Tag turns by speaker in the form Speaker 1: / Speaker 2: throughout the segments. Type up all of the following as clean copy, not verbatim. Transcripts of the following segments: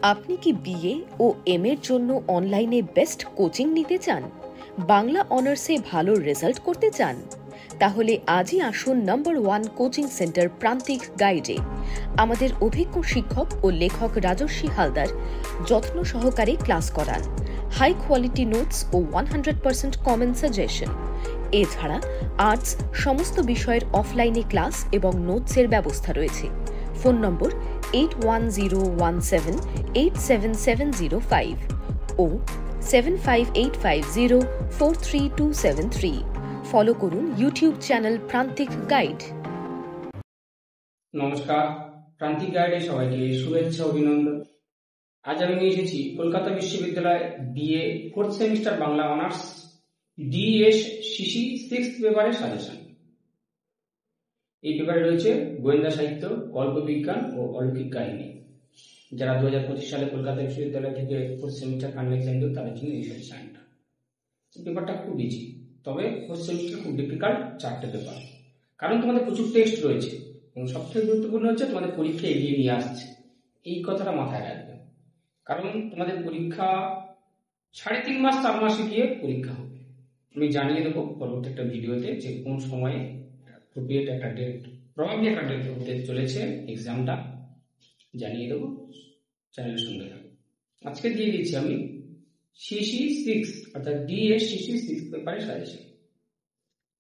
Speaker 1: আপনি কি বিএ ও এম এর জন্য অনলাইনে বেস্ট কোচিং নিতে চান? বাংলা অনার্সে ভালো রেজাল্ট করতে চান? তাহলে আজই আসুন নম্বর 1 কোচিং সেন্টার প্রান্তিক গাইডে। আমাদের অভিজ্ঞ শিক্ষক ও লেখক রাজস্বী হালদার যত্ন সহকারে ক্লাস করান। হাই কোয়ালিটি নোটস ও 100% কমন সাজেশন। এছাড়া আর্টস সমস্ত বিষয়ের অফলাইনে ক্লাস এবং নোটসের ব্যবস্থা রয়েছে। ফোন নম্বর 8101787705 ও 7585043273। ফলো করুন ইউটিউব চ্যানেল প্রান্তিক গাইড।
Speaker 2: নমস্কার, প্রান্তিক গাইডে সবাইকে শুভেচ্ছা অভিনন্দন। আজ আমি নিয়ে এসেছি কলকাতা বিশ্ববিদ্যালয় BA 4th semester Bangla honours DS CC 6th পেপারের সাজেশন। এই পেপারে রয়েছে গোয়েন্দা সাহিত্য, গল্প বিজ্ঞান ও অলৌকিক কাহিনী। যারা 2025 সালে কলকাতা বিশ্ববিদ্যালয় থেকে 4th সেমিস্টার ফাইনাল এক্সাম দেবে তাদের জন্য এই সাজেশনটা। পেপারটা খুব ইজি, তবে 4th সেমিস্টার খুব ডিফিকাল্ট 4টে পেপার, কারণ তোমাদের প্রচুর টেক্সট রয়েছে এবং সবথেকে গুরুত্বপূর্ণ হচ্ছে তোমাদের পরীক্ষা এগিয়ে নিয়ে আসছে। এই কথাটা মাথায় রাখবে, কারণ তোমাদের পরীক্ষা 3.5 মাস 4 মাসে গিয়ে পরীক্ষা হবে। আমি জানিয়ে দেবো পরবর্তী একটা ভিডিওতে যে কোন সময়ে অ্যাপ্রোপ্রিয়েট একটা ডেট, প্রবাবলি একটা ডেট হতে চলেছে এক্সামটা, জানিয়ে দেবো। চ্যানেলের সঙ্গে থাকো। আজকে দিয়ে দিচ্ছি আমি সিসি 6 অর্থাৎ ডিএস সিসি 6 পেপারের সাজেশন।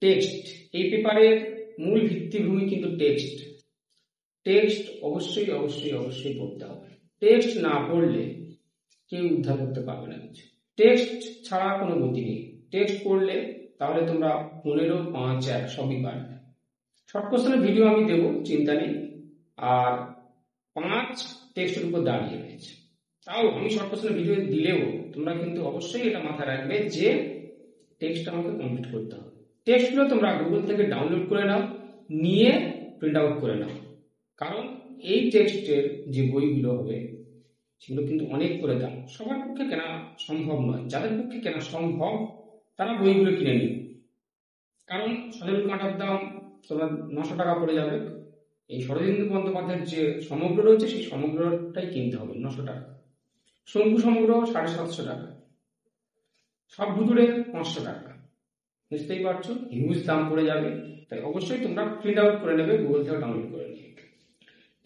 Speaker 2: টেক্সট, এই পেপারের মূল ভিত্তিভূমি কিন্তু টেক্সট। টেক্সট অবশ্যই অবশ্যই অবশ্যই পড়তে হবে। টেক্সট না পড়লে কেউ উদ্ধার করতে পারবে না কিছু। টেক্সট ছাড়া কোনো গতি নেই। টেক্সট পড়লে তাহলে তোমরা 15, 5, 1 সবই পারবে। শর্ট কোশ্চেনের ভিডিও আমি দেবো, চিন্তা নেই। আর 5 টেক্সটের উপর দাঁড়িয়ে রয়েছে। তাও আমি শর্ট কোশ্চেনের ভিডিও দিলেও তোমরা কিন্তু অবশ্যই এটা মাথায় রাখবে যে টেক্সট আমাকে কমপ্লিট করতে হবে। টেক্সটগুলো তোমরা গুগল থেকে ডাউনলোড করে নাও, নিয়ে প্রিন্ট আউট করে নাও, কারণ এই টেক্সটের যে বইগুলো হবে সেগুলো কিন্তু অনেক করে দাম। সবার পক্ষে কেনা সম্ভব নয়। যাদের পক্ষে কেনা সম্ভব তারা বইগুলো কিনে নিন, কারণ সজল কাঁটার দাম তোমার 900 টাকা পড়ে যাবে। এই শরদিন্দু বন্দ্যোপাধ্যায়ের যে সমগ্র রয়েছে সেই সমগ্রটাই কিনতে হবে 900 টাকা। শঙ্কু সমগ্র 750 টাকা, সব ভুতুড়ে 500 টাকা। বুঝতেই পারছো হিউজ দাম পড়ে যাবে। তাই অবশ্যই তোমরা প্রিন্ট আউট করে নেবে, গুগল থেকে ডাউনলোড করে নিয়ে।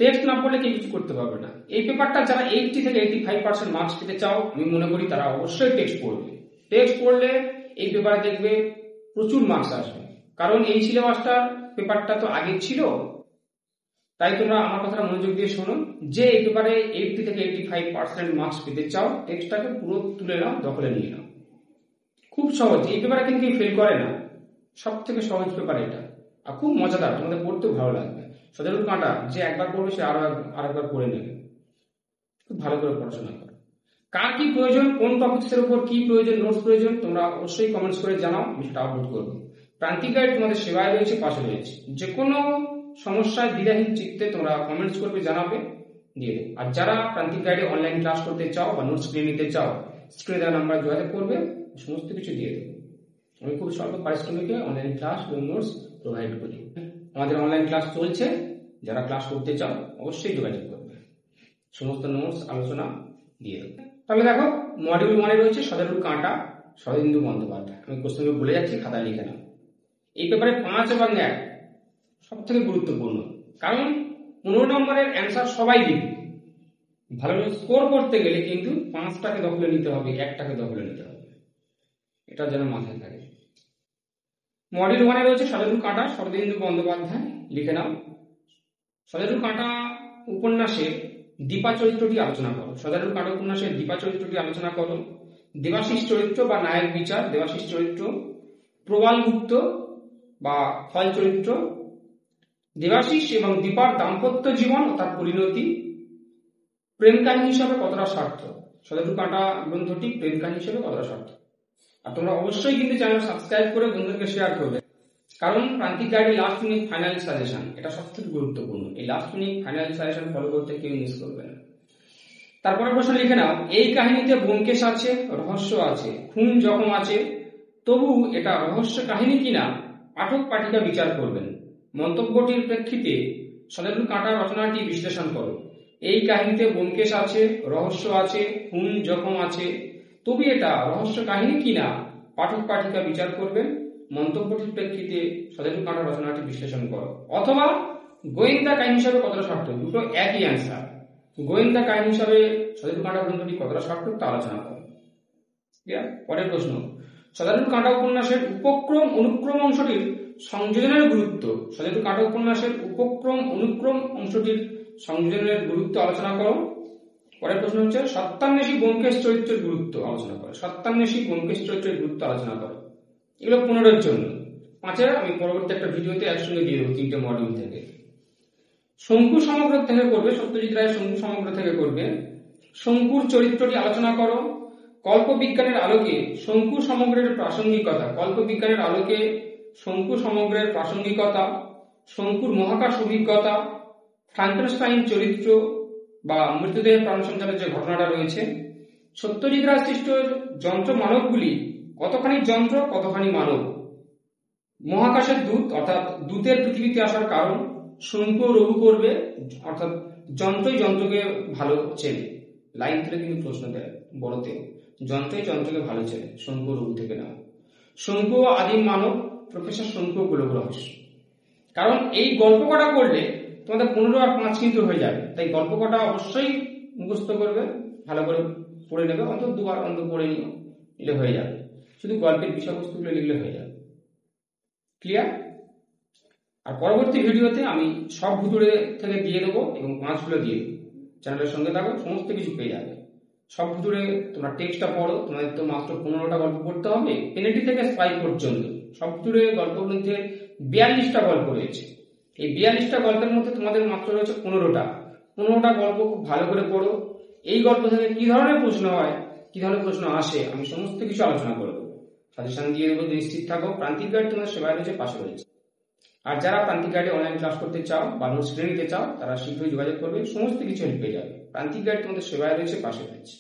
Speaker 2: টেক্সট না পড়লে কেউ কিছু করতে পারবে না। এই পেপারটা যারা 80 থেকে 85% মার্কস পেতে চাও, আমি মনে করি তারা অবশ্যই টেক্সট পড়বে। টেক্সট পড়লে এই পেপারে দেখবে প্রচুর মার্কস আসবে, কারণ এই সিলেবাসটা পেপারটা তো আগে ছিল। তাই তোমরা আমার কথাটা মনোযোগ দিয়ে শোনো, যে এই পেপারে 80 থেকে 85% মার্কস পেতে চাও, টেক্সটটাকে পুরো তুলে নাও, দখলে নিয়ে নাও। খুব সহজ, এই পেপারে কিন্তু কেউ ফেল করে না। সব থেকে সহজ পেপার এটা, আর খুব মজাদার, তোমাদের পড়তেও ভালো লাগবে। সজল কাঁটা যে একবার পড়বে সে আরেকবার পড়ে নেবে। খুব ভালো করে পড়াশোনা করো। কার কি প্রয়োজন, কোন টপিক্সের উপর কি প্রয়োজন, নোটস প্রয়োজন, তোমরা অবশ্যই কমেন্টস করে জানাও, আমি সেটা আপলোড করবো। প্রান্তিক গাইড তোমাদের সেবায় রয়েছে, পাশে রয়েছে। যে কোনো সমস্যায় দ্বিধাহীন চিত্তে তোমরা কমেন্টস করবে, জানাবে, দিয়ে দেবো। আর যারা প্রান্তিক গাইডে অনলাইন ক্লাস করতে চাও বা নোটস কিনে নিতে চাও, স্ক্রিনে দেওয়া নাম্বার যোগাযোগ করবে, সমস্ত কিছু দিয়ে দেবো। আমি খুব স্বল্প পারিশ্রমিকে অনলাইন ক্লাস এবং নোটস প্রোভাইড করি। আমাদের অনলাইন ক্লাস চলছে, যারা ক্লাস করতে চাও অবশ্যই যোগাযোগ করবে, সমস্ত নোটস আলোচনা দিয়ে দেবো। তাহলে দেখো, মডিউল 1-এ রয়েছে সজল কাঁটা, শরদিন্দু বন্দ্যোপাধ্যায়। আমি কোশ্চেন বলে যাচ্ছি, খাতায় লিখে নাও। এই পেপারে 5 এবং 1 সব থেকে গুরুত্বপূর্ণ, কারণ 15 নম্বরের অ্যান্সার সবাই দিবে। ভালো স্কোর করতে গেলে কিন্তু 5টাকে দখলে নিতে হবে, 1টাকে দখলে নিতে হবে, এটা যেন মাথায় থাকে। মডিউল 1-এ রয়েছে সজল কাঁটা, শরদিন্দু বন্দ্যোপাধ্যায়, লিখে নাও। সজল কাঁটা উপন্যাসের দীপা চরিত্রটি আলোচনা করো। সজল কাঁটা উপন্যাসের দীপা চরিত্রটি আলোচনা করো। দেবাশিস চরিত্র বা নায়ক বিচার, দেবাশিস চরিত্র। প্রবাল গুপ্ত বা ফল চরিত্র। দেবাশিস এবং দীপার দাম্পত্য জীবন ও তার পরিণতি। প্রেম কাহিনী হিসাবে কতটা সার্থক, সজল কাঁটা গ্রন্থটি প্রেম কাহিনী হিসেবে কতটা সার্থক। আর তোমরা অবশ্যই কিন্তু চ্যানেল সাবস্ক্রাইব করে বন্ধুদেরকে শেয়ার করবে, কারণ প্রান্তিক গাইডের লাস্ট মিনিট ফাইনাল সাজেশন এটা সবথেকে গুরুত্বপূর্ণ। এই last minute final suggestion follow করতে কেউ মিস করবে না। তারপরে প্রশ্ন লিখে নাও, এই কাহিনীতে ব্যোমকেশ আছে, রহস্য আছে, খুন জখম আছে, তবু এটা রহস্য কাহিনী কিনা পাঠক পাঠিকা বিচার করবেন। মন্তব্যটির প্রেক্ষিতে সজল কাঁটা রচনাটি বিশ্লেষণ করো। এই কাহিনীতে ব্যোমকেশ আছে, রহস্য আছে, খুন জখম আছে, তবে এটা রহস্য কাহিনী কিনা পাঠক পাঠিকা বিচার করবেন। মন্তব্যটির প্রেক্ষিতে সদাইটু কাণ্ড রচনাটি বিশ্লেষণ করো। অথবা গোয়েন্দা কাহিনী হিসাবে কতটা সার্থক, দুটো একই অ্যান্সার। গোয়েন্দা কাহিনী হিসাবে সদাইটু কাণ্ড গ্রন্থটি কতটা সার্থক তা আলোচনা করো। পরের প্রশ্ন, সদাইটু কাণ্ড উপন্যাসের উপক্রম অনুক্রম অংশটির সংযোজনের গুরুত্ব। সদাইটু কাণ্ড উপন্যাসের উপক্রম অনুক্রম অংশটির সংযোজনের গুরুত্ব আলোচনা করো। পরের প্রশ্ন হচ্ছে সত্যান্বেষী ব্যোমকেশ চরিত্রের গুরুত্ব আলোচনা করো। সত্যান্বেষী ব্যোমকেশ চরিত্রের গুরুত্ব আলোচনা করো। এগুলো 15 জন্য। 5 আমি পরবর্তী একটা ভিডিওতে একসঙ্গে দিয়ে দেবো 3টে মডিউল থেকে। শঙ্কু সমগ্র থেকে করবে, সত্যজিৎ রায় শঙ্কু সমগ্র থেকে করবে। শঙ্কুর চরিত্রটি আলোচনা করো। কল্পবিজ্ঞানের আলোকে শঙ্কু সমগ্রের প্রাসঙ্গিকতা। কল্পবিজ্ঞানের আলোকে শঙ্কু সমগ্রের প্রাসঙ্গিকতা, শঙ্কুর মহাকাশ অভিজ্ঞতা, ফ্রাঙ্কেনস্টাইন চরিত্র বা মৃতদেহের প্রাণ সঞ্চারের যে ঘটনাটা রয়েছে, সত্যজিৎ রায় সৃষ্ট যন্ত্র মানবগুলি কতখানি যন্ত্র কতখানি মানব, মহাকাশের দূত অর্থাৎ দূতের পৃথিবীতে আসার কারণ, শঙ্কু রঘু করবে অর্থাৎ যন্ত্রই যন্ত্রকে ভালো চেনে। লাইন থেকে কিন্তু প্রশ্ন দেয় বড়তে, যন্ত্রই যন্ত্রকে ভালো চেনে, শঙ্কু রঘু থেকে না। শঙ্কু আদিম মানব, প্রফেসর শঙ্কু গোলক রহস্য। কারণ এই গল্প কটা করলে তোমাদের 15 আর 5 কিন্তু হয়ে যাবে, তাই গল্প কটা অবশ্যই মুখস্থ করবে, ভালো করে পড়ে নেবে, অন্তত 2 বার অন্তত পড়ে নিলে হয়ে যাবে। শুধু গল্পের বিষয়বস্তুগুলো লিখলে হয়ে যাবে। ক্লিয়ার? আর পরবর্তী ভিডিওতে আমি সব ভুতুড়ে থেকে দিয়ে দেবো এবং 5গুলো দিয়ে দেবো। চ্যানেলের সঙ্গে থাকো, সমস্ত কিছু পেয়ে যাবে। সব ভুতুড়ে তোমরা টেক্সটটা পড়ো, তোমাদের তো মাত্র 15টা গল্প পড়তে হবে, পেনেটি থেকে স্পাই পর্যন্ত। সব ভুতুড়ে গল্প গ্রন্থে 42টা গল্প রয়েছে। এই 42টা গল্পের মধ্যে তোমাদের মাত্র রয়েছে 15টা গল্প খুব ভালো করে পড়ো। এই গল্প থেকে কি ধরনের প্রশ্ন হয়, কি ধরনের প্রশ্ন আসে, আমি সমস্ত কিছু আলোচনা করবো, সাজেশন দিয়ে দেবো। নিশ্চিত থাকো, প্রান্তিক গাইড তোমাদের সেবায় রয়েছে, পাশে রয়েছে। আর যারা প্রান্তিক গাইডে অনলাইন ক্লাস করতে চাও বা নোটস কিনে নিতে চাও, তারা শীঘ্রই যোগাযোগ করবে, সমস্ত কিছু হেল্প পেয়ে যাবে। প্রান্তিক গাইড তোমাদের সেবায় রয়েছে, পাশে রয়েছে।